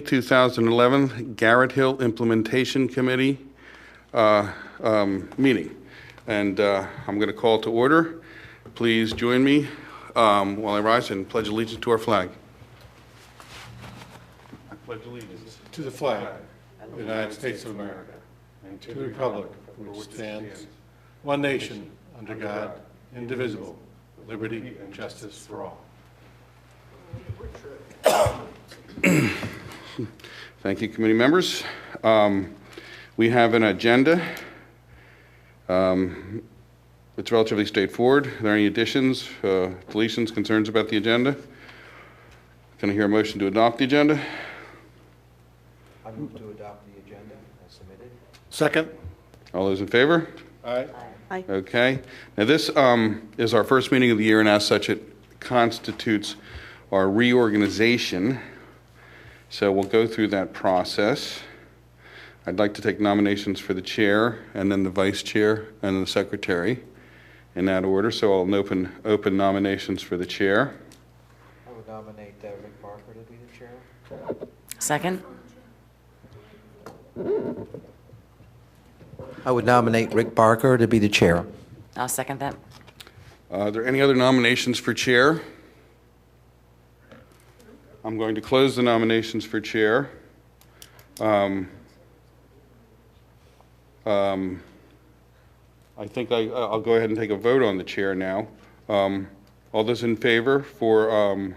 2011 Garrett Hill Implementation Committee meeting. And I'm going to call to order. Please join me while I rise and pledge allegiance to our flag. I pledge allegiance to the flag of the United States of America and to the republic for which stands one nation under God, indivisible, with liberty and justice for all. Thank you, committee members. We have an agenda. It's relatively straightforward. Are there any additions, deletions, concerns about the agenda? Can I hear a motion to adopt the agenda? I move to adopt the agenda as submitted. Second. All those in favor? Aye. Aye. Okay. Now this is our first meeting of the year, and as such it constitutes our reorganization. So we'll go through that process. I'd like to take nominations for the chair, and then the vice chair, and then the secretary, in that order. So I'll open nominations for the chair. I would nominate Rick Barker to be the chair. Second. I would nominate Rick Barker to be the chair. I'll second that. Are there any other nominations for chair? I'm going to close the nominations for chair. I think I'll go ahead and take a vote on the chair now. All those in favor for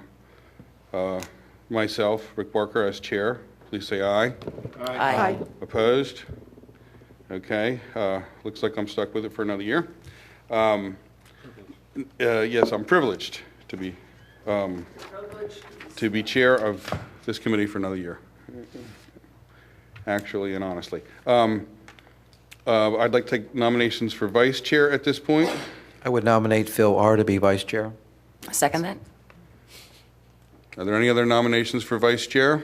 myself, Rick Barker, as chair, please say aye. Aye. Opposed? Okay. Looks like I'm stuck with it for another year. Yes, I'm privileged to be chair of this committee for another year, actually and honestly. I'd like to take nominations for vice chair at this point. I would nominate Phil R. to be vice chair. Second that. Are there any other nominations for vice chair?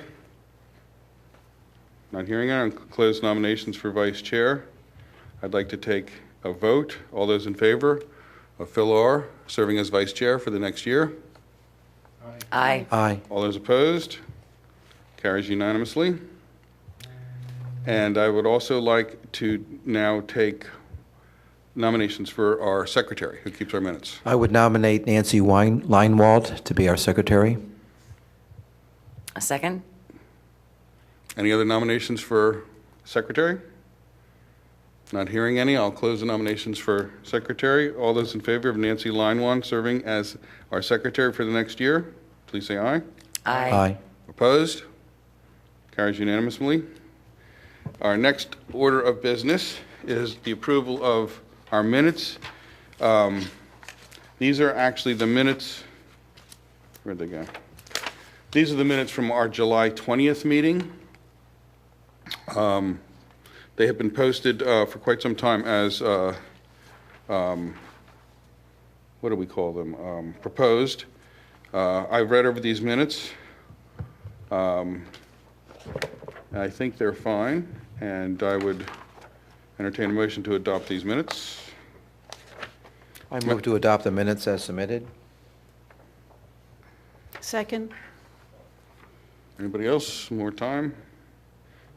Not hearing it. I'll close nominations for vice chair. I'd like to take a vote. All those in favor of Phil R. serving as vice chair for the next year? Aye. Aye. All those opposed? Carries unanimously. And I would also like to now take nominations for our secretary, who keeps our minutes. I would nominate Nancy Leinwald to be our secretary. A second. Any other nominations for secretary? Not hearing any. I'll close the nominations for secretary. All those in favor of Nancy Leinwand serving as our secretary for the next year, please say aye. Aye. Aye. Opposed? Carries unanimously. Our next order of business is the approval of our minutes. These are actually the minutes. Where'd they go? These are the minutes from our July 20th meeting. They have been posted for quite some time as, what do we call them? Proposed. I've read over these minutes. I think they're fine, and I would entertain a motion to adopt these minutes. I move to adopt the minutes as submitted. Second. Anybody else? More time?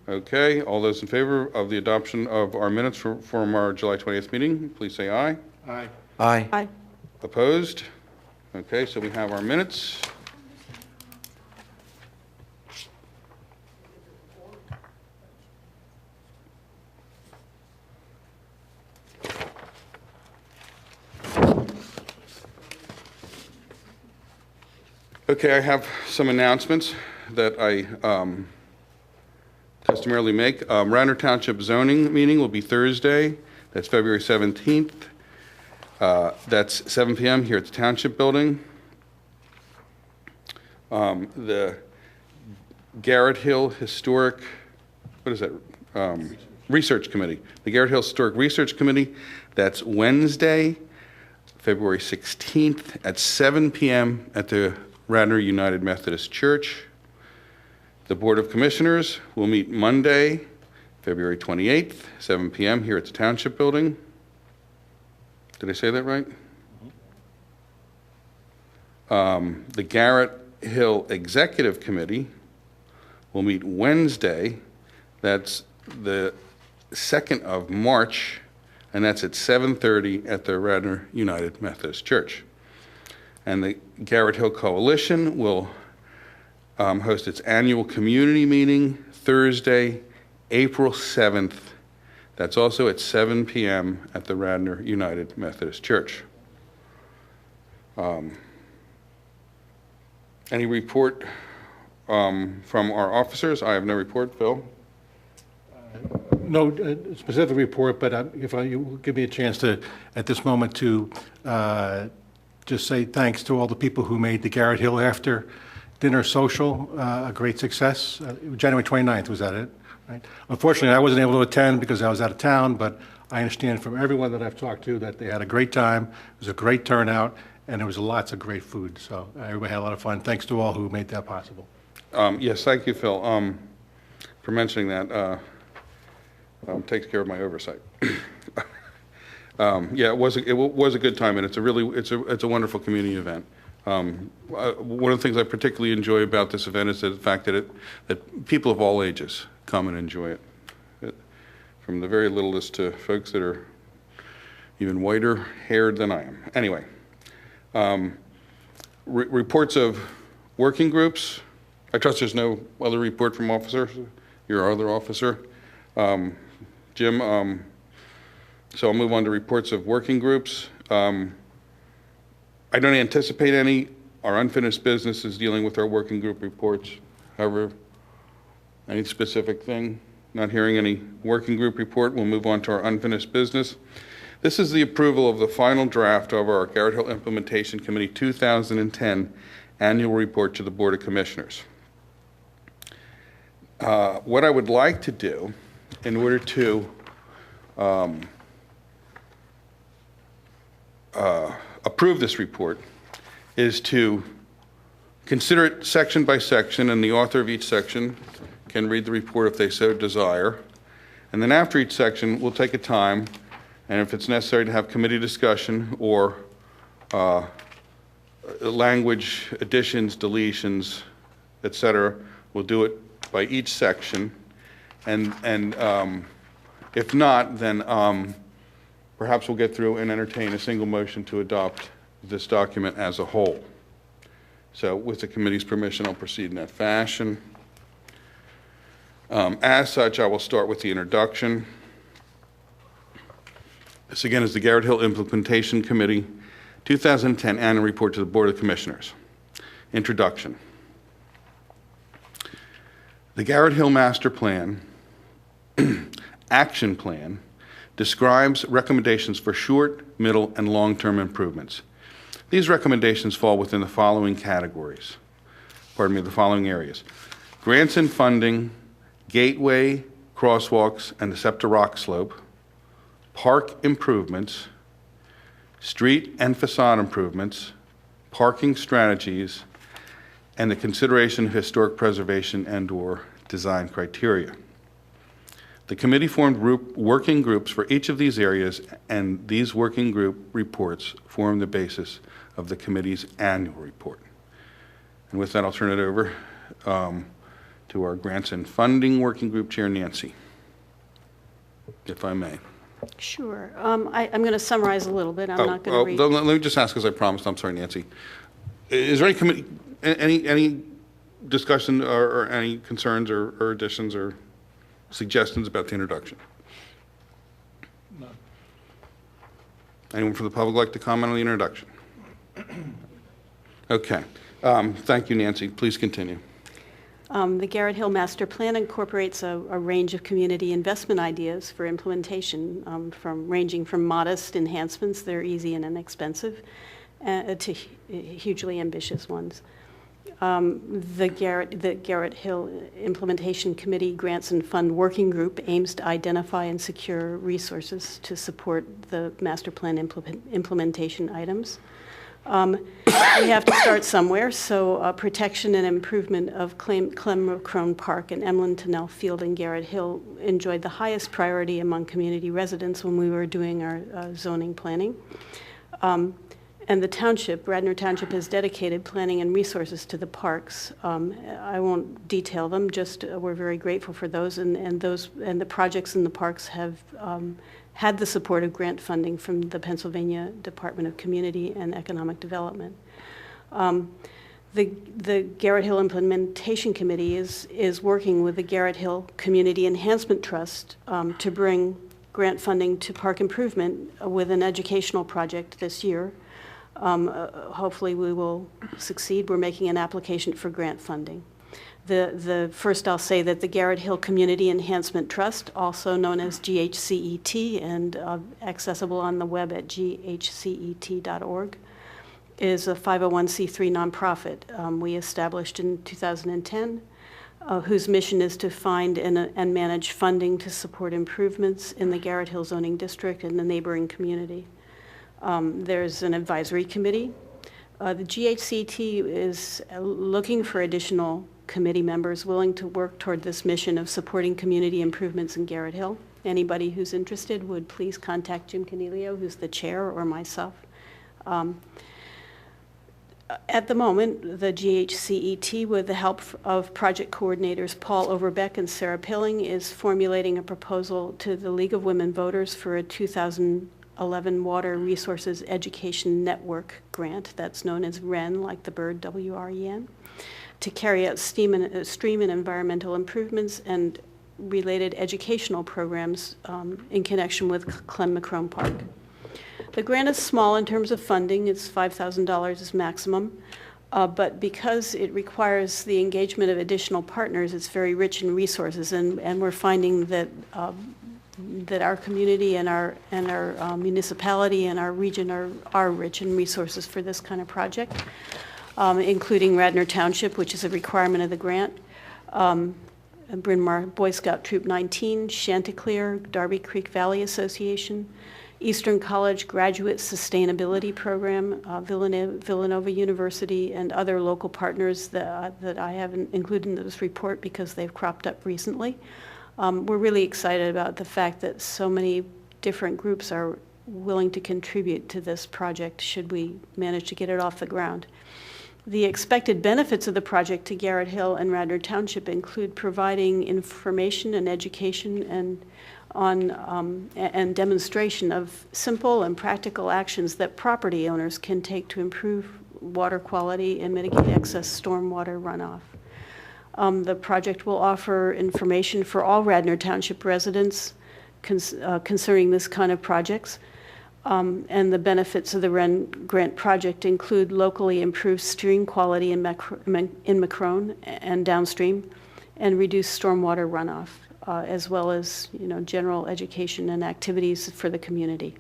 Okay. All those in favor of the adoption of our minutes from our July 20th meeting, please say aye. Aye. Aye. Aye. Opposed? Okay, so we have our minutes. Okay, I have some announcements that I customarily make. Radnor Township zoning meeting will be Thursday. That's February 17th. That's 7 p.m. here at the Township building. The Garrett Hill Historic, what is that? Research Committee. The Garrett Hill Historic Research Committee, that's Wednesday, February 16th at 7 p.m. at the Radnor United Methodist Church. The Board of Commissioners will meet Monday, February 28th, 7 p.m. here at the Township building. Did I say that right? The Garrett Hill Executive Committee will meet Wednesday, that's the 2nd of March, and that's at 7:30 at the Radnor United Methodist Church. And the Garrett Hill Coalition will host its annual community meeting Thursday, April 7th. That's also at 7 p.m. at the Radnor United Methodist Church. Any report from our officers? I have no report. Phil? No specific report, but if you give me a chance to, at this moment, to just say thanks to all the people who made the Garrett Hill After Dinner Social a great success. January 29th, was that it? Right. Unfortunately, I wasn't able to attend because I was out of town, but I understand from everyone that I've talked to that they had a great time. It was a great turnout, and there was lots of great food. So everybody had a lot of fun. Thanks to all who made that possible. Yes, thank you, Phil, for mentioning that. Takes care of my oversight. Yeah, it was a good time, and it's a wonderful community event. One of the things I particularly enjoy about this event is the fact that people of all ages come and enjoy it, from the very littlest to folks that are even whiter haired than I am. Anyway, reports of working groups. I trust there's no other report from officers. Your other officer, Jim. So I'll move on to reports of working groups. I don't anticipate any. Our unfinished business is dealing with our working group reports. However, any specific thing? Not hearing any working group report, we'll move on to our unfinished business. This is the approval of the final draft of our Garrett Hill Implementation Committee 2010 annual report to the Board of Commissioners. What I would like to do in order to approve this report is to consider it section by section, and the author of each section can read the report if they so desire. And then after each section, we'll take a time, and if it's necessary to have committee discussion or language additions, deletions, etc., we'll do it by each section. And if not, then perhaps we'll get through and entertain a single motion to adopt this document as a whole. So with the committee's permission, I'll proceed in that fashion. As such, I will start with the introduction. This again is the Garrett Hill Implementation Committee 2010 Annual Report to the Board of Commissioners. Introduction. The Garrett Hill Master Plan Action Plan describes recommendations for short, middle, and long-term improvements. These recommendations fall within the following categories, the following areas: grants and funding, gateway, crosswalks, and the SEPTA rock slope, park improvements, street and facade improvements, parking strategies, and the consideration of historic preservation and/or design criteria. The committee formed working groups for each of these areas, and these working group reports form the basis of the committee's annual report. And with that, I'll turn it over to our Grants and Funding Working Group Chair, Nancy, if I may. Sure. I'm going to summarize a little bit. I'm not going to read. Let me just ask, as I promised. I'm sorry, Nancy. Is there any discussion or any concerns or additions or suggestions about the introduction? No. Anyone from the public like to comment on the introduction? Okay. Thank you, Nancy. Please continue. The Garrett Hill Master Plan incorporates a range of community investment ideas for implementation, ranging from modest enhancements that are easy and inexpensive to hugely ambitious ones. The Garrett Hill Implementation Committee Grants and Fund Working Group aims to identify and secure resources to support the master plan implementation items. We have to start somewhere, so protection and improvement of Clemrocrone Park and Emlyn Tunnel Field in Garrett Hill enjoyed the highest priority among community residents when we were doing our zoning planning. And the township, Radnor Township, has dedicated planning and resources to the parks. I won't detail them, just we're very grateful for those, and the projects in the parks have had the support of grant funding from the Pennsylvania Department of Community and Economic Development. The Garrett Hill Implementation Committee is working with the Garrett Hill Community Enhancement Trust to bring grant funding to park improvement with an educational project this year. Hopefully we will succeed. We're making an application for grant funding. First I'll say that the Garrett Hill Community Enhancement Trust, also known as GHCET and accessible on the web at ghcet.org, is a 501c3 nonprofit we established in 2010, whose mission is to find and manage funding to support improvements in the Garrett Hill zoning district and the neighboring community. There's an advisory committee. The GHCT is looking for additional committee members willing to work toward this mission of supporting community improvements in Garrett Hill. Anybody who's interested would please contact Jim Canelio, who's the chair, or myself. At the moment, the GHCET, with the help of project coordinators Paul Overbeck and Sarah Pilling, is formulating a proposal to the League of Women Voters for a 2011 Water Resources Education Network grant, that's known as WREN, like the bird, W-R-E-N, to carry out stream and environmental improvements and related educational programs in connection with Clem McCrone Park. The grant is small in terms of funding. It's $5,000 is maximum, but because it requires the engagement of additional partners, it's very rich in resources, and we're finding that that our community and our municipality and our region are rich in resources for this kind of project, including Radnor Township, which is a requirement of the grant, Bryn Mawr Boy Scout Troop 19, Chanticleer, Darby Creek Valley Association, Eastern College Graduate Sustainability Program, Villanova University, and other local partners that I haven't included in this report because they've cropped up recently. We're really excited about the fact that so many different groups are willing to contribute to this project should we manage to get it off the ground. The expected benefits of the project to Garrett Hill and Radnor Township include providing information and education and demonstration of simple and practical actions that property owners can take to improve water quality and mitigate excess stormwater runoff. The project will offer information for all Radnor Township residents concerning this kind of projects. And the benefits of the WREN grant project include locally improved stream quality in McCrone and downstream, and reduced stormwater runoff, as well as general education and activities for the community.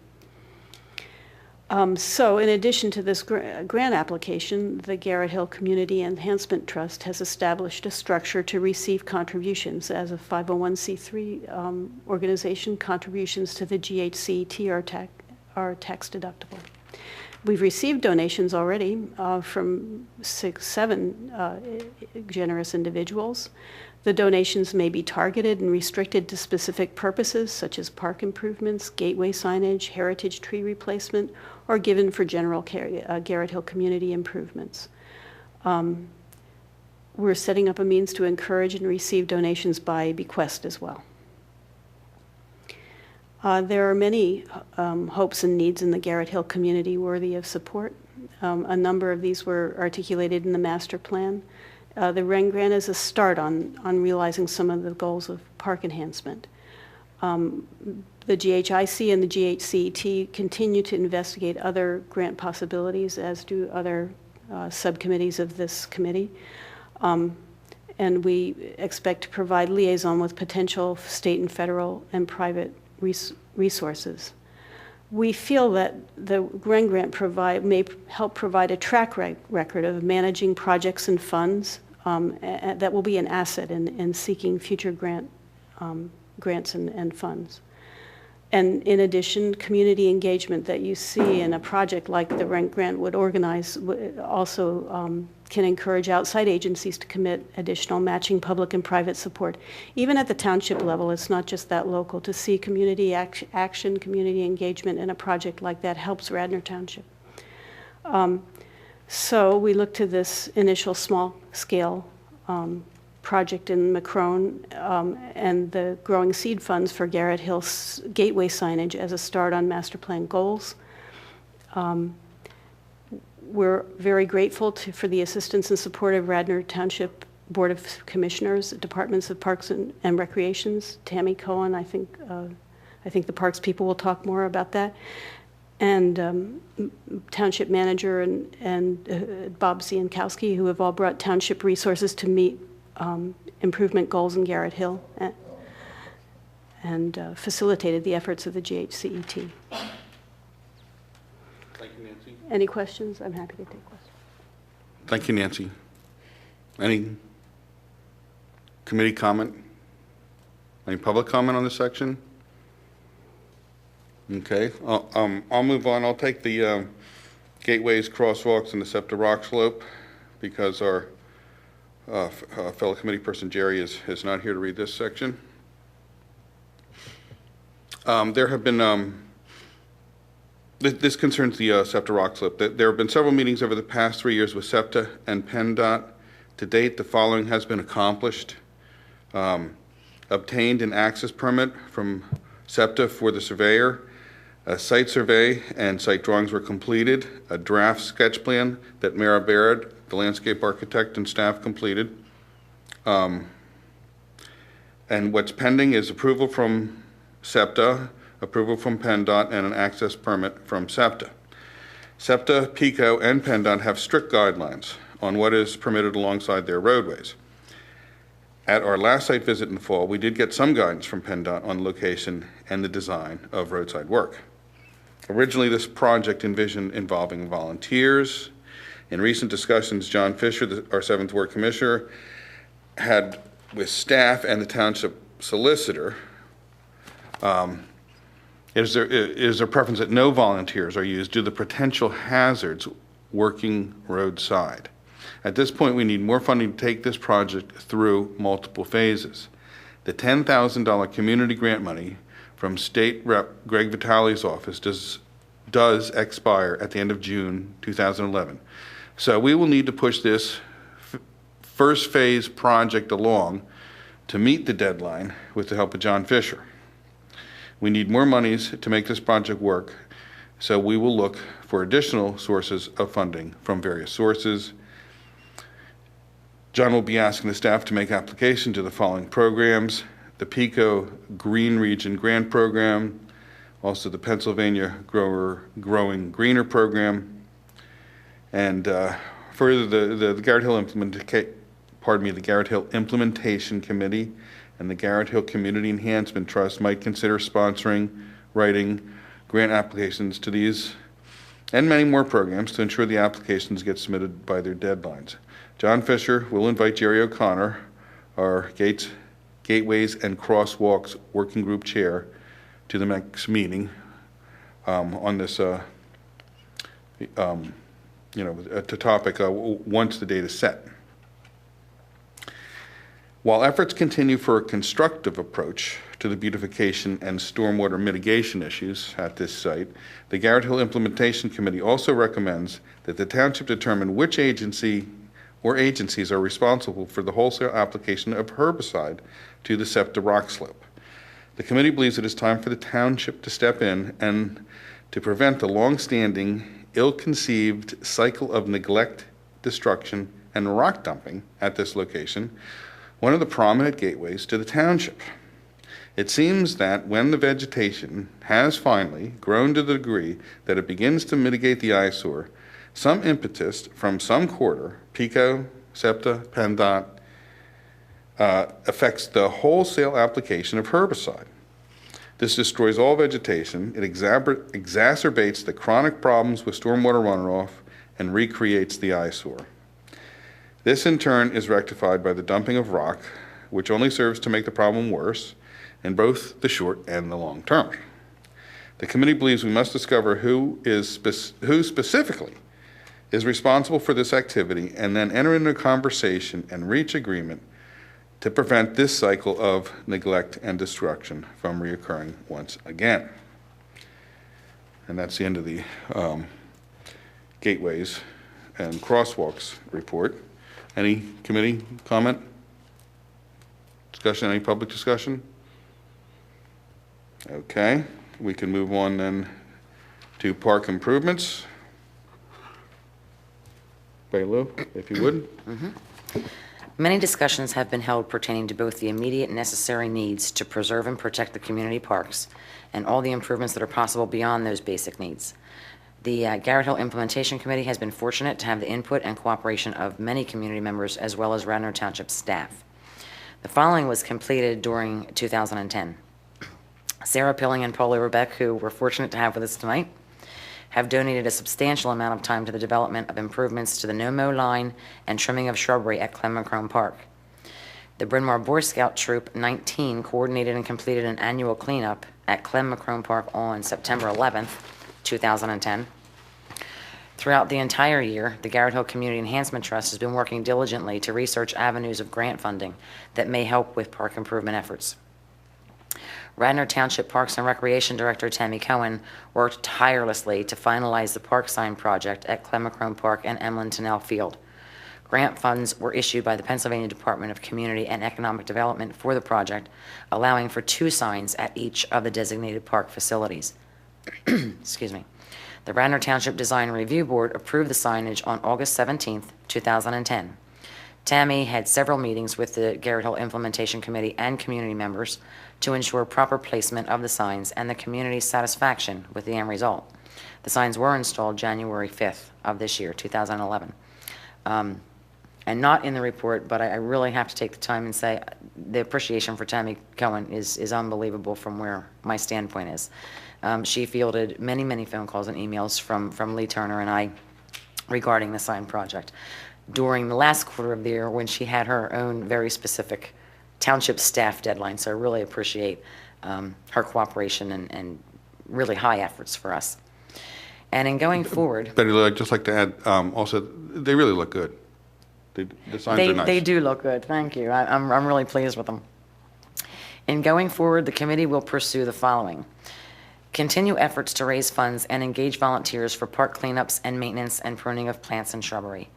So in addition to this grant application, the Garrett Hill Community Enhancement Trust has established a structure to receive contributions. As a 501c3 organization, contributions to the GHCET are tax deductible. We've received donations already from 7 generous individuals. The donations may be targeted and restricted to specific purposes, such as park improvements, gateway signage, heritage tree replacement, or given for general Garrett Hill community improvements. We're setting up a means to encourage and receive donations by bequest as well. There are many hopes and needs in the Garrett Hill community worthy of support. A number of these were articulated in the master plan. The WREN grant is a start on realizing some of the goals of park enhancement. The GHIC and the GHCET continue to investigate other grant possibilities, as do other subcommittees of this committee. And we expect to provide liaison with potential state and federal and private resources. We feel that the WREN grant may help provide a track record of managing projects and funds that will be an asset in seeking future grants and funds. And in addition, community engagement that you see in a project like the WREN grant would organize also can encourage outside agencies to commit additional matching public and private support. Even at the township level, it's not just that local. To see community action, community engagement in a project like that helps Radnor Township. So we looked to this initial small-scale project in Macron and the growing seed funds for Garrett Hill gateway signage as a start on master plan goals. We're very grateful for the assistance and support of Radnor Township Board of Commissioners, Departments of Parks and Recreations, Tammy Cohen. I think the Parks people will talk more about that. And Township Manager and Bob Ziankowski, who have all brought Township resources to meet improvement goals in Garrett Hill and facilitated the efforts of the GHCET. Thank you, Nancy. Any questions? I'm happy to take questions. Thank you, Nancy. Any committee comment? Any public comment on this section? Okay, I'll move on. I'll take the gateways, crosswalks, and the SEPTA rock slope because our fellow committee person Jerry is not here to read this section. There have been, this concerns the SEPTA rock slope. There have been several meetings over the past 3 years with SEPTA and PennDOT. To date, the following has been accomplished. Obtained an access permit from SEPTA for the surveyor. A site survey and site drawings were completed. A draft sketch plan that Mara Baird, the landscape architect, and staff completed. And what's pending is approval from SEPTA, approval from PennDOT, and an access permit from SEPTA. SEPTA, PICO, and PennDOT have strict guidelines on what is permitted alongside their roadways. At our last site visit in the fall, we did get some guidance from PennDOT on the location and the design of roadside work. Originally, this project envisioned involving volunteers. In recent discussions, John Fisher, our 7th Ward Commissioner, had with staff and the Township Solicitor, is there preference that no volunteers are used due to the potential hazards working roadside. At this point, we need more funding to take this project through multiple phases. The $10,000 community grant money from State Rep Greg Vitale's office does expire at the end of June 2011. So we will need to push this first phase project along to meet the deadline with the help of John Fisher. We need more monies to make this project work, so we will look for additional sources of funding from various sources. John will be asking the staff to make application to the following programs: the PICO Green Region Grant Program, also the Pennsylvania Growing Greener Program, and further the Garrett Hill the Garrett Hill Implementation Committee and the Garrett Hill Community Enhancement Trust might consider sponsoring, writing grant applications to these and many more programs to ensure the applications get submitted by their deadlines. John Fisher will invite Jerry O'Connor, our Gateways and Crosswalks Working Group Chair, to the next meeting on this, to topic once the date is set. While efforts continue for a constructive approach to the beautification and stormwater mitigation issues at this site, the Garrett Hill Implementation Committee also recommends that the township determine which agency or agencies are responsible for the wholesale application of herbicide to the SEPTA rock slope. The committee believes it is time for the township to step in and to prevent the long-standing, ill-conceived cycle of neglect, destruction, and rock dumping at this location, one of the prominent gateways to the township. It seems that when the vegetation has finally grown to the degree that it begins to mitigate the eyesore, some impetus from some quarter, PICO, SEPTA, PennDOT, affects the wholesale application of herbicide. This destroys all vegetation, it exacerbates the chronic problems with stormwater runoff, and recreates the eyesore. This in turn is rectified by the dumping of rock, which only serves to make the problem worse in both the short and the long term. The committee believes we must discover who specifically is responsible for this activity and then enter into a conversation and reach agreement to prevent this cycle of neglect and destruction from reoccurring once again. And that's the end of the gateways and crosswalks report. Any committee comment? Discussion, any public discussion? Okay, we can move on then to park improvements. Bailou, if you would. Many discussions have been held pertaining to both the immediate necessary needs to preserve and protect the community parks and all the improvements that are possible beyond those basic needs. The Garrett Hill Implementation Committee has been fortunate to have the input and cooperation of many community members as well as Radnor Township staff. The following was completed during 2010. Sarah Pilling and Paula Rebeck, who we're fortunate to have with us tonight, have donated a substantial amount of time to the development of improvements to the no-mow line and trimming of shrubbery at Clem-McCrone Park. The Bryn Mawr Boy Scout Troop 19 coordinated and completed an annual cleanup at Clem-McCrone Park on September 11th, 2010. Throughout the entire year, the Garrett Hill Community Enhancement Trust has been working diligently to research avenues of grant funding that may help with park improvement efforts. Radnor Township Parks and Recreation Director Tammy Cohen worked tirelessly to finalize the park sign project at Clem-McCrone Park and Emlyn Tennell Field. Grant funds were issued by the Pennsylvania Department of Community and Economic Development for the project, allowing for 2 signs at each of the designated park facilities. Excuse me. The Radnor Township Design Review Board approved the signage on August 17th, 2010. Tammy had several meetings with the Garrett Hill Implementation Committee and community members to ensure proper placement of the signs and the community's satisfaction with the end result. The signs were installed January 5th of this year, 2011. And not in the report, but I really have to take the time and say the appreciation for Tammy Cohen is unbelievable from where my standpoint is. She fielded many, many phone calls and emails from Lee Turner and I regarding the sign project during the last quarter of the year when she had her own very specific township staff deadline. So I really appreciate her cooperation and really high efforts for us. And in going forward, Betty Lou, I'd just like to add, also, they really look good. The signs are nice. they do look good. Thank you. I'm really pleased with them. In going forward, the committee will pursue the following: continue efforts to raise funds and engage volunteers for park cleanups and maintenance and pruning of plants and shrubbery.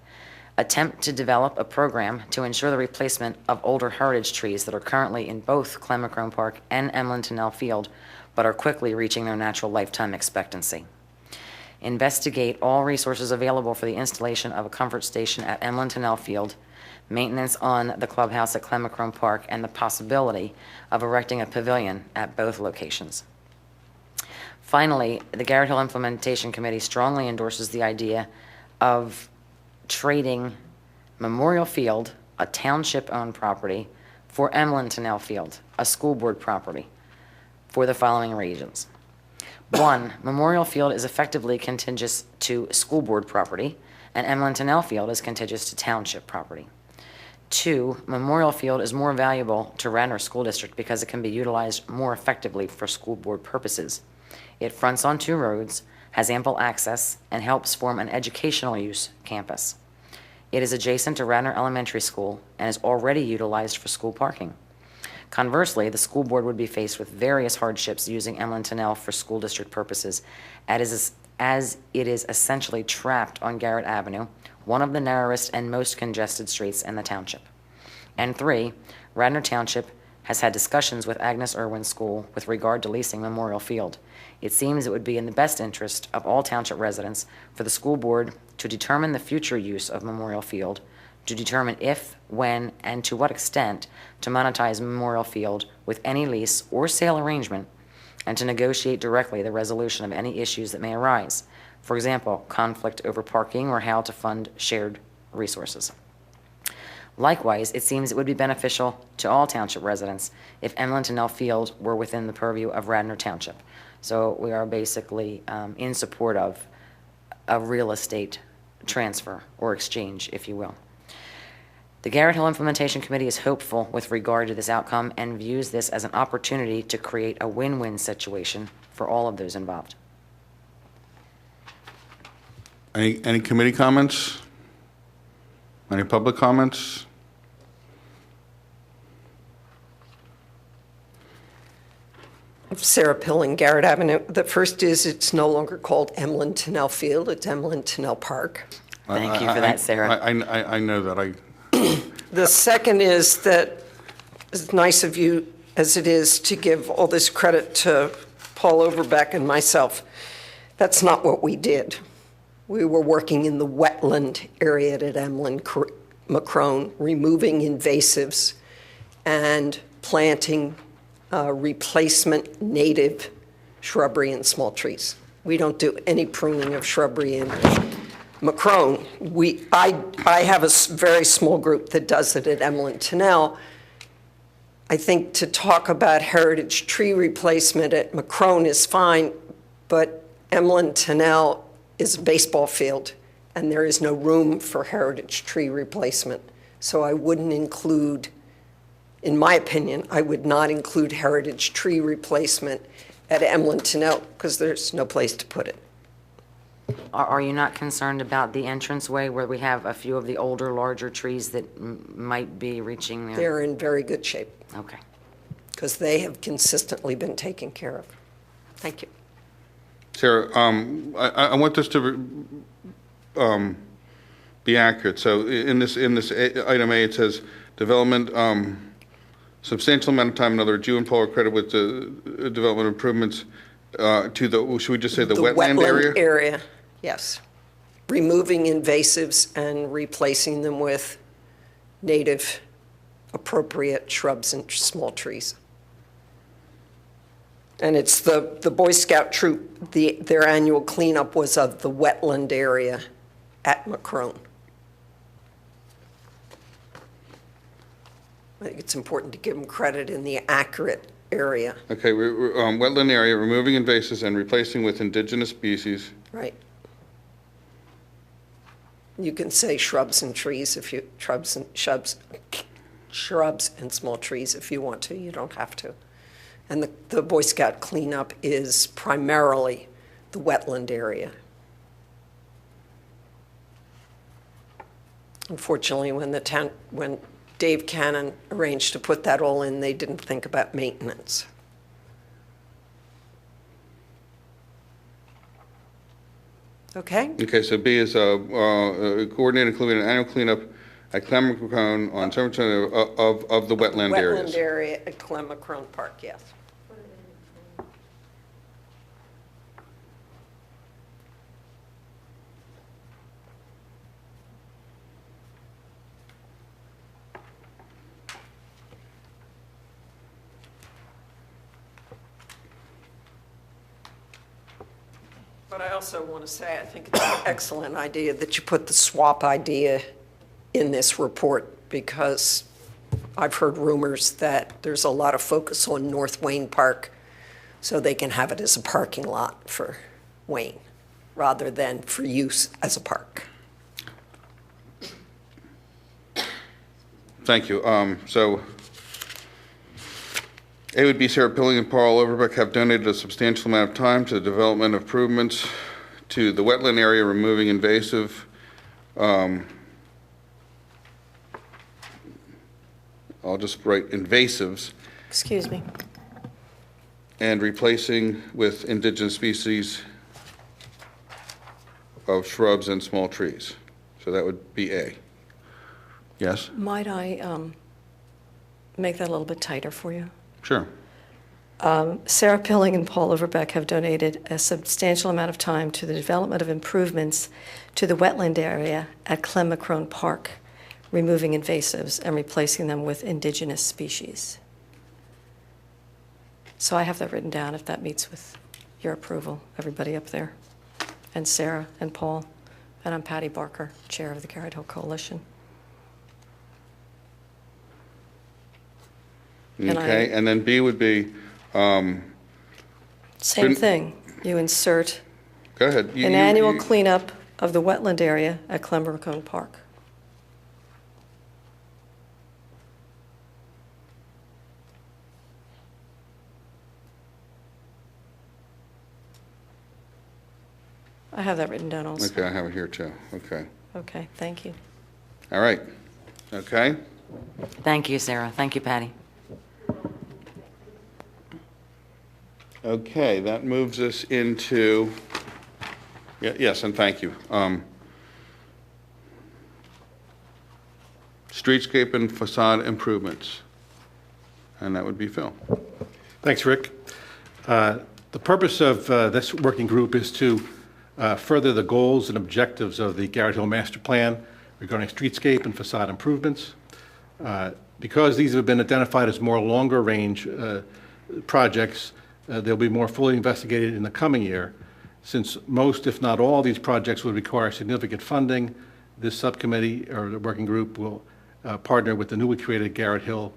Attempt to develop a program to ensure the replacement of older heritage trees that are currently in both Clem-McCrone Park and Emlyn Tennell Field, but are quickly reaching their natural lifetime expectancy. Investigate all resources available for the installation of a comfort station at Emlyn Tennell Field, maintenance on the clubhouse at Clem-McCrone Park, and the possibility of erecting a pavilion at both locations. Finally, the Garrett Hill Implementation Committee strongly endorses the idea of trading Memorial Field, a township-owned property, for Emlyn Tennell Field, a school board property, for the following reasons. 1, Memorial Field is effectively contiguous to school board property, and Emlyn Tennell Field is contiguous to township property. 2, Memorial Field is more valuable to Radnor School District because it can be utilized more effectively for school board purposes. It fronts on 2 roads, has ample access, and helps form an educational use campus. It is adjacent to Radnor Elementary School and is already utilized for school parking. Conversely, the school board would be faced with various hardships using Emlyn Tennell for school district purposes, as it is essentially trapped on Garrett Avenue, one of the narrowest and most congested streets in the township. And 3, Radnor Township has had discussions with Agnes Irwin School with regard to leasing Memorial Field. It seems it would be in the best interest of all township residents for the school board to determine the future use of Memorial Field, to determine if, when, and to what extent to monetize Memorial Field with any lease or sale arrangement, and to negotiate directly the resolution of any issues that may arise. For example, conflict over parking or how to fund shared resources. Likewise, it seems it would be beneficial to all township residents if Emlyn Tennell Field were within the purview of Radnor Township. So we are basically in support of a real estate transfer or exchange, if you will. The Garrett Hill Implementation Committee is hopeful with regard to this outcome and views this as an opportunity to create a win-win situation for all of those involved. Any committee comments? Any public comments? Sarah Pilling, Garrett Avenue. The first is it's no longer called Emlyn Tennell Field, it's Emlyn Tennell Park. Thank you for that, Sarah. I know that. The second is that, as nice of you as it is to give all this credit to Paul Overbeck and myself, that's not what we did. We were working in the wetland area at Emlyn Macrone, removing invasives and planting replacement native shrubbery and small trees. We don't do any pruning of shrubbery in Macrone. I have a very small group that does it at Emlyn Tennell. I think to talk about heritage tree replacement at Macrone is fine, but Emlyn Tennell is a baseball field, and there is no room for heritage tree replacement. So I wouldn't include, in my opinion, I would not include heritage tree replacement at Emlyn Tennell because there's no place to put it. Are you not concerned about the entranceway where we have a few of the older, larger trees that might be reaching there? They're in very good shape Okay. because they have consistently been taken care of. Thank you. Sarah, I want this to be accurate. So in this item A, it says development, substantial amount of time, in other words, you and Paul are credited with the development improvements to the, should we just say the wetland area? Area, yes. Removing invasives and replacing them with native appropriate shrubs and small trees. And it's the Boy Scout troop, their annual cleanup was of the wetland area at Macrone. I think it's important to give them credit in the accurate area. Okay, wetland area, removing invasives and replacing with indigenous species. Right. You can say shrubs and trees if you, shrubs and small trees if you want to, you don't have to. And the Boy Scout cleanup is primarily the wetland area. Unfortunately, when Dave Cannon arranged to put that all in, they didn't think about maintenance. Okay? Okay, so B is coordinate including an annual cleanup at Clemacrone on 7% of the wetland areas. Wetland area at Clemacrone Park, yes. But I also want to say, I think it's an excellent idea that you put the swap idea in this report, because I've heard rumors that there's a lot of focus on North Wayne Park, so they can have it as a parking lot for Wayne, rather than for use as a park. Thank you. So A would be Sarah Pilling and Paul Overbeck have donated a substantial amount of time to the development of improvements to the wetland area, removing invasive, I'll just write invasives, Excuse me. and replacing with indigenous species of shrubs and small trees. So that would be A. Yes? Might I make that a little bit tighter for you? Sure. Sarah Pilling and Paul Overbeck have donated a substantial amount of time to the development of improvements to the wetland area at Clemacrone Park, removing invasives and replacing them with indigenous species. So I have that written down if that meets with your approval, everybody up there, and Sarah and Paul. And I'm Patty Barker, Chair of the Garrett Hill Coalition. And Okay, and then B would be, Same Couldn't- thing. You insert go ahead. an annual cleanup of the wetland area at Clemacrone Park. I have that written down also. Okay, I have it here too. Okay. Okay, thank you. All right. Okay. Thank you, Sarah. Thank you, Patty. Okay, that moves us into, yes, and thank you. Streetscape and facade improvements. And that would be Phil. Thanks, Rick. The purpose of this working group is to further the goals and objectives of the Garrett Hill Master Plan regarding streetscape and facade improvements. Because these have been identified as more longer-range projects, they'll be more fully investigated in the coming year. Since most, if not all, these projects would require significant funding, this subcommittee or the working group will partner with the newly created Garrett Hill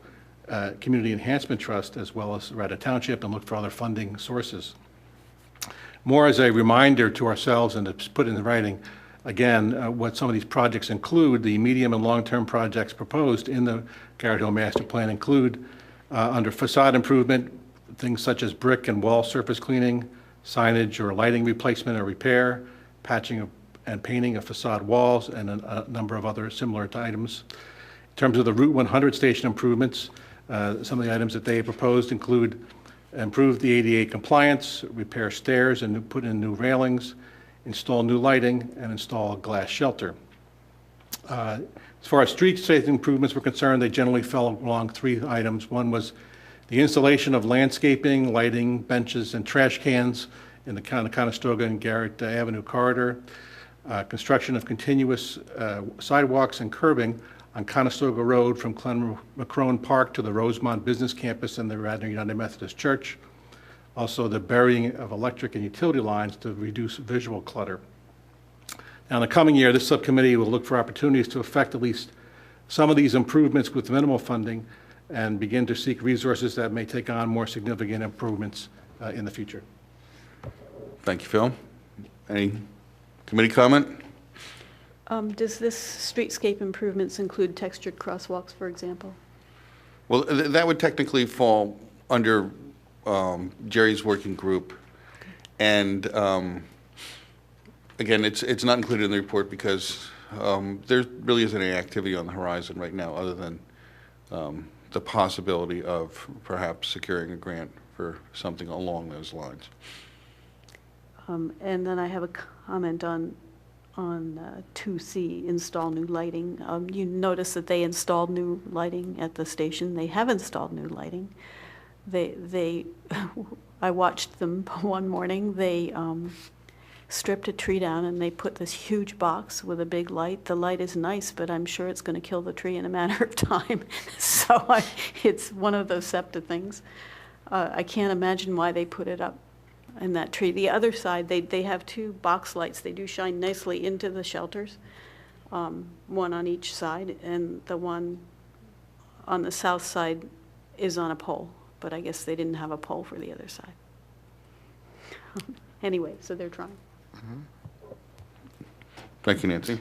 Community Enhancement Trust as well as Radnor Township and look for other funding sources. More as a reminder to ourselves and to put in writing, again, what some of these projects include, the medium and long-term projects proposed in the Garrett Hill Master Plan include, under facade improvement, things such as brick and wall surface cleaning, signage or lighting replacement or repair, patching and painting of facade walls, and a number of other similar items. In terms of the Route 100 station improvements, some of the items that they proposed include improve the ADA compliance, repair stairs and put in new railings, install new lighting, and install a glass shelter. As far as street safety improvements were concerned, they generally fell along three items. One was the installation of landscaping, lighting, benches, and trash cans in the Conestoga and Garrett Avenue corridor, construction of continuous sidewalks and curbing on Conestoga Road from Clem-McCrone Park to the Rosemont Business Campus and the Radnor United Methodist Church. Also, the burying of electric and utility lines to reduce visual clutter. Now, in the coming year, this subcommittee will look for opportunities to effect at least some of these improvements with minimal funding and begin to seek resources that may take on more significant improvements in the future. Thank you, Phil. Any committee comment? Does this streetscape improvements include textured crosswalks, for example? Well, that would technically fall under Jerry's working group. And again, it's not included in the report because there really isn't any activity on the horizon right now other than the possibility of perhaps securing a grant for something along those lines. And then I have a comment on 2C, install new lighting. You notice that they installed new lighting at the station. They have installed new lighting. I watched them one morning. They stripped a tree down and they put this huge box with a big light. The light is nice, but I'm sure it's going to kill the tree in a matter of time. So it's one of those SEPTA things. I can't imagine why they put it up in that tree. The other side, they have two box lights. They do shine nicely into the shelters, one on each side, and the one on the south side is on a pole, but I guess they didn't have a pole for the other side. Anyway, so they're trying. Thank you, Nancy.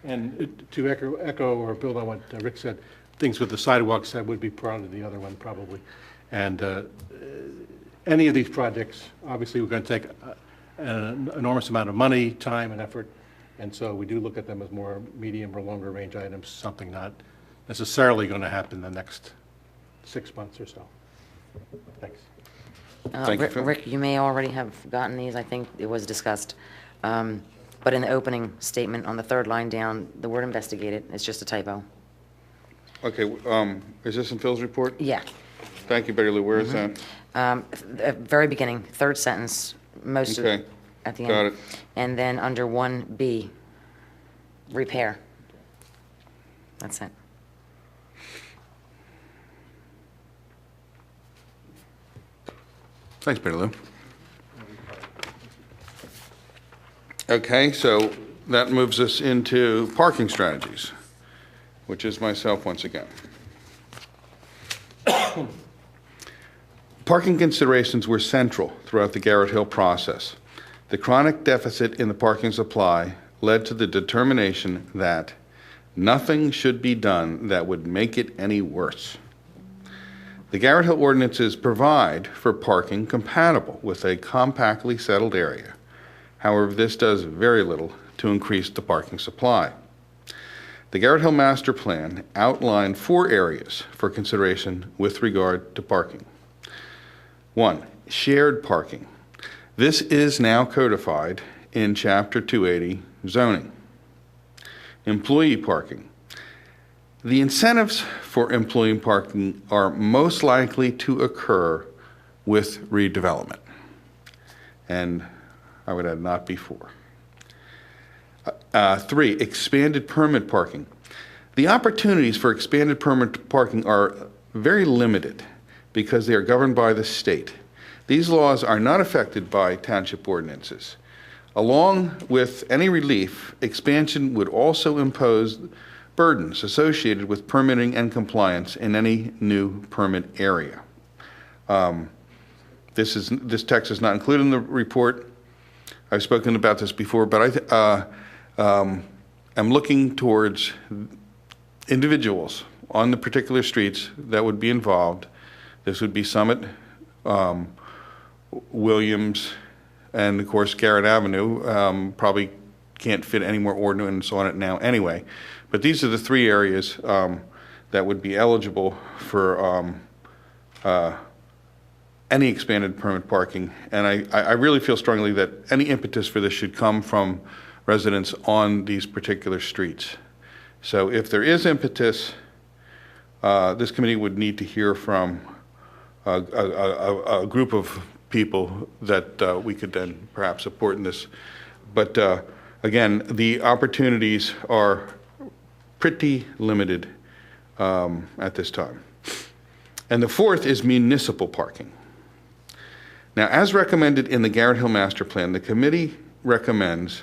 And to echo or build on what Rick said, things with the sidewalks, that would be part of the other one probably. And any of these projects, obviously, we're going to take an enormous amount of money, time, and effort, and so we do look at them as more medium or longer range items, something not necessarily going to happen in the next 6 months or so. Thanks. Thank you, Phil. Rick, you may already have gotten these. I think it was discussed. But in the opening statement on the third line down, the word investigated is just a typo. Okay, is this in Phil's report? Yeah. Thank you, Betty Lou. Where is that? Very beginning, third sentence, most of Okay. at the end. Got it. And then under 1B, repair. That's it. Thanks, Betty Lou. Okay, so that moves us into parking strategies, which is myself once again. Parking considerations were central throughout the Garrett Hill process. The chronic deficit in the parking supply led to the determination that nothing should be done that would make it any worse. The Garrett Hill ordinances provide for parking compatible with a compactly settled area. However, this does very little to increase the parking supply. The Garrett Hill Master Plan outlined 4 areas for consideration with regard to parking. 1, Shared parking. This is now codified in Chapter 280 zoning. Employee parking. The incentives for employee parking are most likely to occur with redevelopment. And I would add not before. 3, expanded permit parking. The opportunities for expanded permit parking are very limited because they are governed by the state. These laws are not affected by township ordinances. Along with any relief, expansion would also impose burdens associated with permitting and compliance in any new permit area. This text is not included in the report. I've spoken about this before, but I'm looking towards individuals on the particular streets that would be involved. This would be Summit, Williams, and of course Garrett Avenue. Probably can't fit any more ordinance on it now anyway. But these are the 3 areas that would be eligible for any expanded permit parking. And I really feel strongly that any impetus for this should come from residents on these particular streets. So if there is impetus, this committee would need to hear from a group of people that we could then perhaps support in this. But again, the opportunities are pretty limited at this time. And the 4th is municipal parking. Now, as recommended in the Garrett Hill Master Plan, the committee recommends,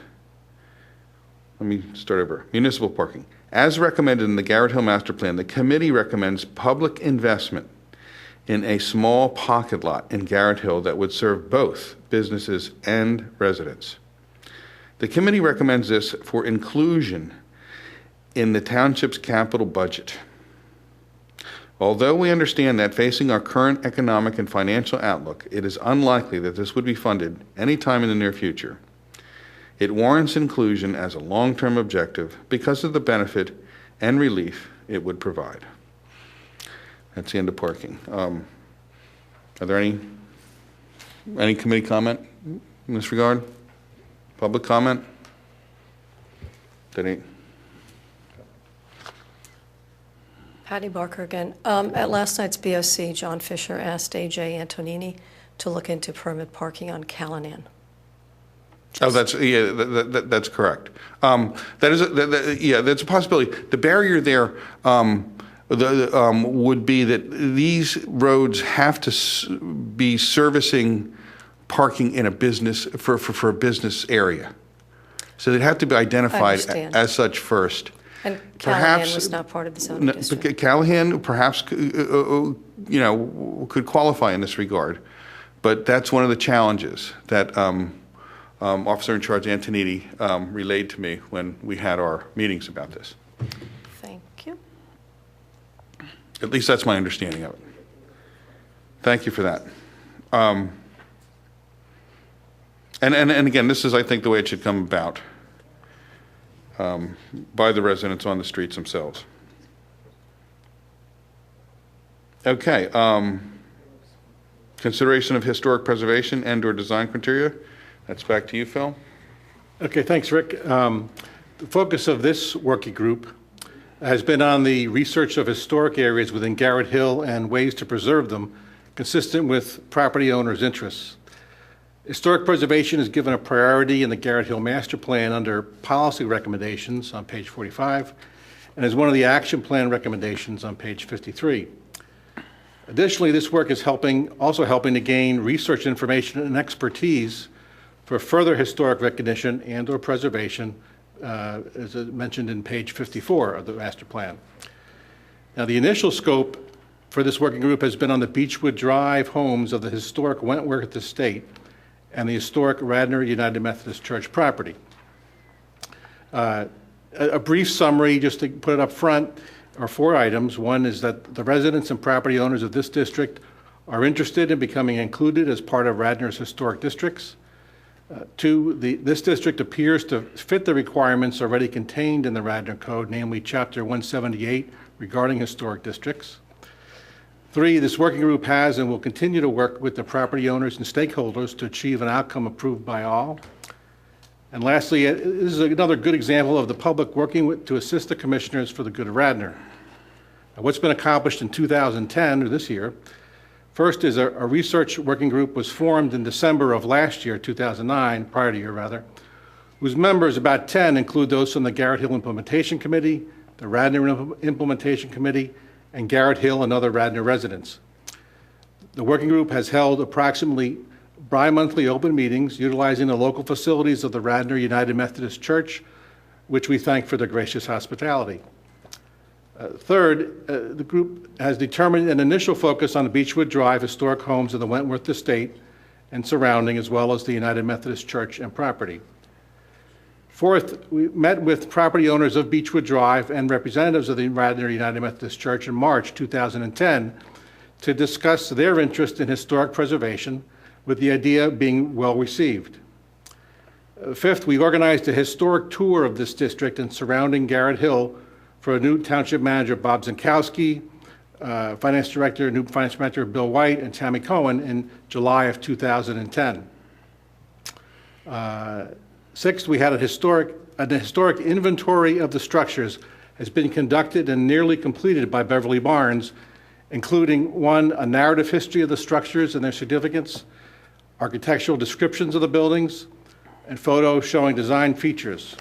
let me start over, municipal parking. As recommended in the Garrett Hill Master Plan, the committee recommends public investment in a small pocket lot in Garrett Hill that would serve both businesses and residents. The committee recommends this for inclusion in the township's capital budget. Although we understand that facing our current economic and financial outlook, it is unlikely that this would be funded anytime in the near future. It warrants inclusion as a long-term objective because of the benefit and relief it would provide. That's the end of parking. Are there any committee comment in this regard? Public comment? Any? Patty Barker again. At last night's BOC, John Fisher asked A.J. Antonini to look into permit parking on Callahan. Oh, that's correct. That's a possibility. The barrier there would be that these roads have to be servicing parking in a business for a business area, so they'd have to be identified as such first. And Callahan was not part of the zoning district. Callahan perhaps could qualify in this regard, but that's one of the challenges that Officer in Charge Antonini relayed to me when we had our meetings about this. Thank you. At least that's my understanding of it. Thank you for that. And again, this is, I think, the way it should come about by the residents on the streets themselves. Okay. Consideration of historic preservation and/or design criteria. That's back to you, Phil. Okay, thanks, Rick. The focus of this working group has been on the research of historic areas within Garrett Hill and ways to preserve them consistent with property owners' interests. Historic preservation is given a priority in the Garrett Hill Master Plan under policy recommendations on page 45 and is one of the action plan recommendations on page 53. Additionally, this work is also helping to gain research information and expertise for further historic recognition and/or preservation, as mentioned in page 54 of the master plan. Now, the initial scope for this working group has been on the Beechwood Drive homes of the historic Wentworth Estate and the historic Radnor United Methodist Church property. A brief summary, just to put it up front, are 4 items. One is that the residents and property owners of this district are interested in becoming included as part of Radnor's historic districts. 2, this district appears to fit the requirements already contained in the Radnor Code, namely Chapter 178 regarding historic districts. 3, this working group has and will continue to work with the property owners and stakeholders to achieve an outcome approved by all. And lastly, this is another good example of the public working to assist the commissioners for the good of Radnor. Now, what's been accomplished in 2010, or this year, first is a research working group was formed in December of last year, 2009, prior to year rather, whose members, about 10, include those from the Garrett Hill Implementation Committee, the Radnor Implementation Committee, and Garrett Hill and other Radnor residents. The working group has held approximately bi-monthly open meetings utilizing the local facilities of the Radnor United Methodist Church, which we thank for their gracious hospitality. Third, the group has determined an initial focus on the Beechwood Drive historic homes of the Wentworth Estate and surrounding, as well as the United Methodist Church and property. Fourth, we met with property owners of Beechwood Drive and representatives of the Radnor United Methodist Church in March 2010 to discuss their interest in historic preservation, with the idea being well received. Fifth, we organized a historic tour of this district and surrounding Garrett Hill for a new township manager, Bob Zinkowski, new finance director Bill White, and Tammy Cohen in July of 2010. Sixth, we had an historic inventory of the structures has been conducted and nearly completed by Beverly Barnes, including 1, a narrative history of the structures and their significance, architectural descriptions of the buildings, and photos showing design features.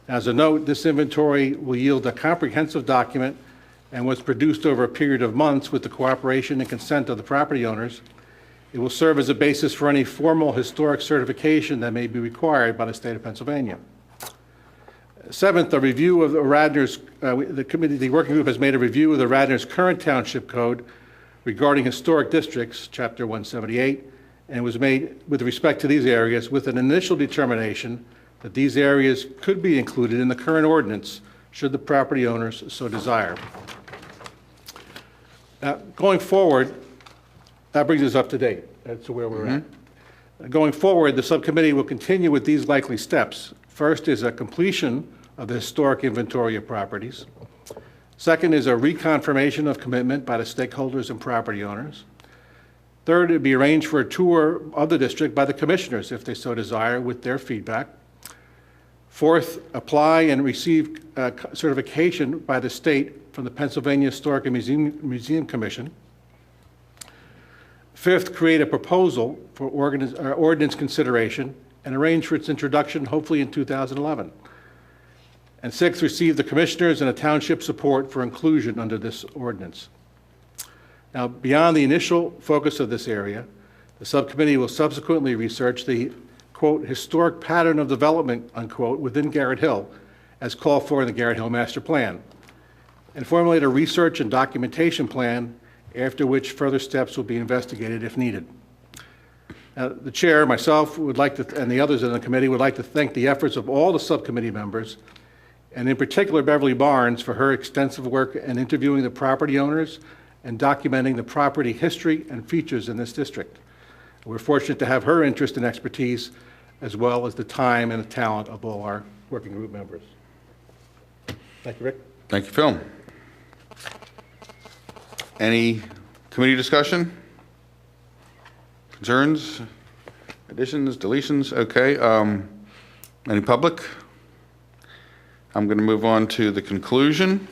As a note, this inventory will yield a comprehensive document and was produced over a period of months with the cooperation and consent of the property owners. It will serve as a basis for any formal historic certification that may be required by the state of Pennsylvania. Seventh, a review of the Radnor's, the working group has made a review of the Radnor's current township code regarding historic districts, chapter 178, and it was made with respect to these areas with an initial determination that these areas could be included in the current ordinance should the property owners so desire. Now, going forward, that brings us up to date. That's where we're at. Going forward, the subcommittee will continue with these likely steps. First is a completion of the historic inventory of properties. Second is a reconfirmation of commitment by the stakeholders and property owners. Third, it would be arranged for a tour of the district by the commissioners if they so desire with their feedback. Fourth, apply and receive certification by the state from the Pennsylvania Historic and Museum Commission. Fifth, create a proposal for ordinance consideration and arrange for its introduction hopefully in 2011. And sixth, receive the commissioners and the township support for inclusion under this ordinance. Now, beyond the initial focus of this area, the subcommittee will subsequently research the, quote, historic pattern of development, unquote, within Garrett Hill, as called for in the Garrett Hill Master Plan, and formulate a research and documentation plan, after which further steps will be investigated if needed. Now, the chair, myself, would like to, and the others in the committee would like to thank the efforts of all the subcommittee members, and in particular Beverly Barnes for her extensive work in interviewing the property owners and documenting the property history and features in this district. We're fortunate to have her interest and expertise, as well as the time and the talent of all our working group members. Thank you, Rick. Thank you, Phil. Any committee discussion? Concerns? Additions? Deletions? Okay. Any public? I'm going to move on to the conclusion.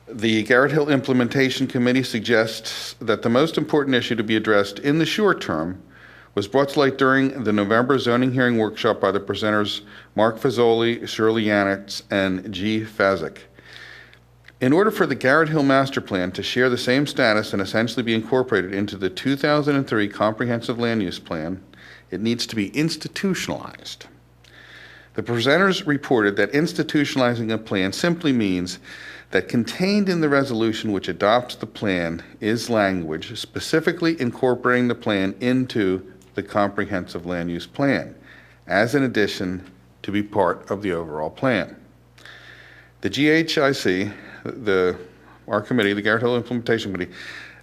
The Garrett Hill Implementation Committee suggests that the most important issue to be addressed in the short term was brought to light during the November zoning hearing workshop by the presenters Mark Fazoli, Shirley Yanitz, and G. Fazik. In order for the Garrett Hill Master Plan to share the same status and essentially be incorporated into the 2003 Comprehensive Land Use Plan, it needs to be institutionalized. The presenters reported that institutionalizing a plan simply means that contained in the resolution which adopts the plan is language specifically incorporating the plan into the Comprehensive Land Use Plan, as an addition to be part of the overall plan. The GHIC, our committee, the Garrett Hill Implementation Committee,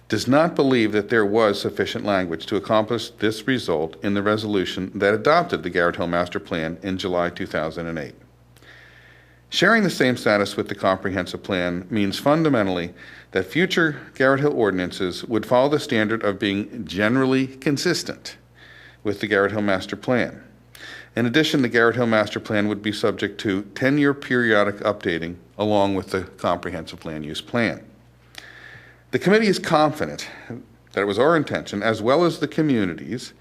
does not believe that there was sufficient language to accomplish this result in the resolution that adopted the Garrett Hill Master Plan in July 2008. Sharing the same status with the comprehensive plan means fundamentally that future Garrett Hill ordinances would follow the standard of being generally consistent with the Garrett Hill Master Plan. In addition, the Garrett Hill Master Plan would be subject to 10-year periodic updating along with the comprehensive land use plan. The committee is confident that it was our intention, as well as the community's,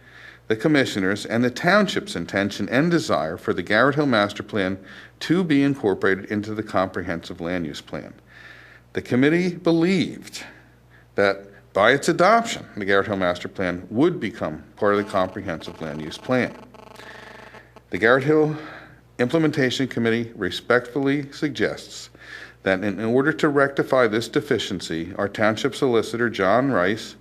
the commissioners, and the township's intention and desire for the Garrett Hill Master Plan to be incorporated into the comprehensive land use plan. The committee believed that by its adoption, the Garrett Hill Master Plan would become part of the comprehensive land use plan. The Garrett Hill Implementation Committee respectfully suggests that in order to rectify this deficiency, our township solicitor, John Rice,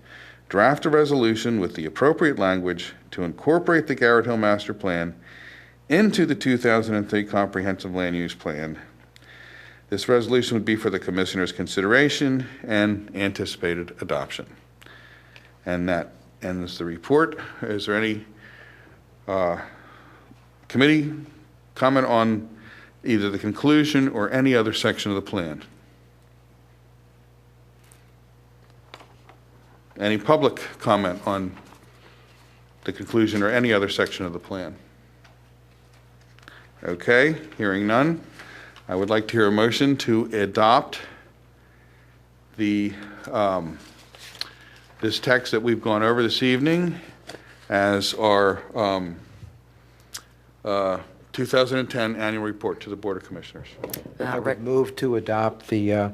draft a resolution with the appropriate language to incorporate the Garrett Hill Master Plan into the 2003 Comprehensive Land Use Plan. This resolution would be for the Commissioner's consideration and anticipated adoption. And that ends the report. Is there any committee comment on either the conclusion or any other section of the plan? Any public comment on the conclusion or any other section of the plan? Okay, hearing none, I would like to hear a motion to adopt the this text that we've gone over this evening as our 2010 annual report to the Board of Commissioners. I would move to adopt the,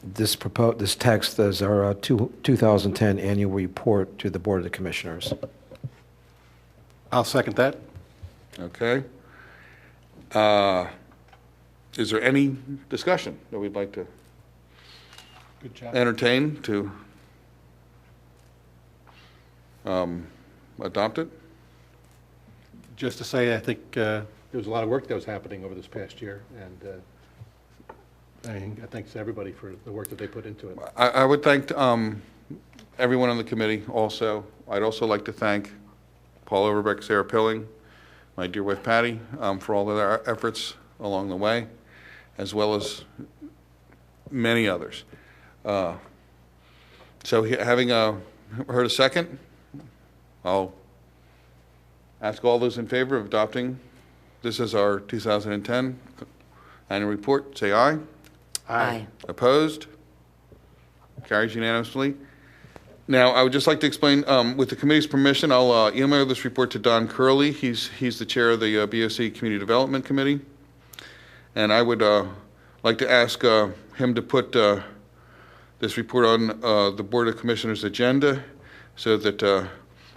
this text as our 2010 annual report to the Board of the Commissioners. I'll second that. Okay. Is there any discussion that we'd like to Good job. entertain to adopt it? Just to say, I think there was a lot of work that was happening over this past year, and I thanks everybody for the work that they put into it. I would thank everyone on the committee also. I'd also like to thank Paul Overbeck, Sarah Pilling, my dear wife Patty, for all of their efforts along the way, as well as many others. So having heard a second, I'll ask all those in favor of adopting this as our 2010 annual report, say aye. Aye. Opposed? Carries unanimously. Now, I would just like to explain, with the committee's permission, I'll email this report to Don Curley. He's the chair of the BOC Community Development Committee. And I would like to ask him to put this report on the Board of Commissioners' agenda so that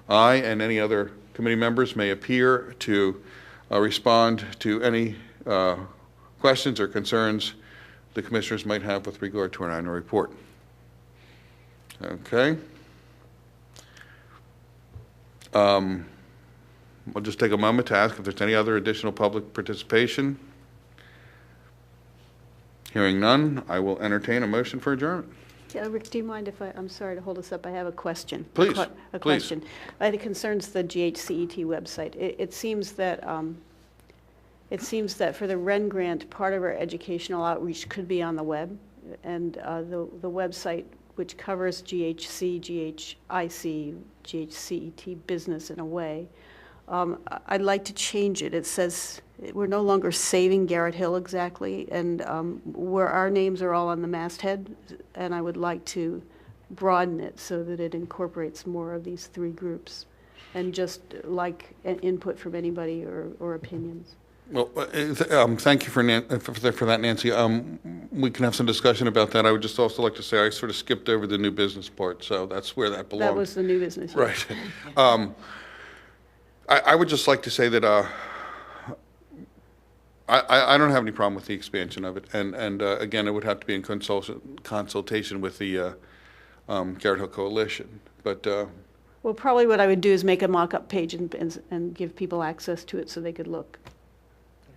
I and any other committee members may appear to respond to any questions or concerns the commissioners might have with regard to our annual report. Okay. We'll just take a moment to ask if there's any other additional public participation. Hearing none, I will entertain a motion for adjournment. Yeah, Rick, do you mind if I'm sorry to hold us up, I have a question. Please, A please. question. It concerns the GHCET website. It seems that for the Wren grant, part of our educational outreach could be on the web, and the website, which covers GHC, GHIC, GHCET business in a way, I'd like to change it. It says we're no longer saving Garrett Hill exactly, and where our names are all on the masthead, and I would like to broaden it so that it incorporates more of these three groups, and just like an input from anybody or opinions. Well, thank you for that, Nancy. We can have some discussion about that. I would just also like to say I sort of skipped over the new business part, so that's where that belongs. That was the new business. Yeah. Right. I would just like to say that I don't have any problem with the expansion of it, and again, it would have to be in consultation with the Garrett Hill Coalition. But Well, probably what I would do is make a mock-up page and give people access to it so they could look.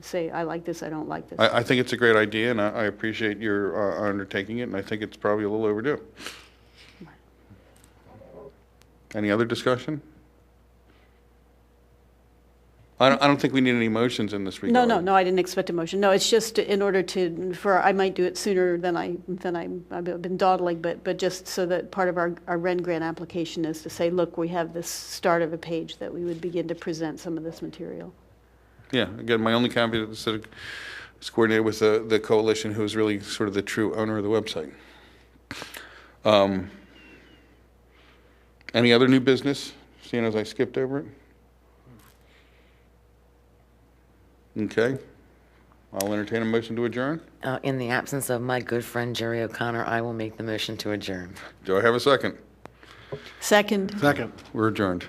Say, I like this, I don't like this. I think it's a great idea, and I appreciate your undertaking it, and I think it's probably a little overdue. Any other discussion? I don't think we need any motions in this regard. No, I didn't expect a motion. No, it's just in order to, I might do it sooner than I've been dawdling, but just so that part of our Ren grant application is to say, look, we have this start of a page that we would begin to present some of this material. Yeah, again, my only caveat is that it's coordinated with the coalition, who is really sort of the true owner of the website. Any other new business, seeing as I skipped over it? Okay. I'll entertain a motion to adjourn. In the absence of my good friend Jerry O'Connor, I will make the motion to adjourn. Do I have a second? Second. Second. We're adjourned.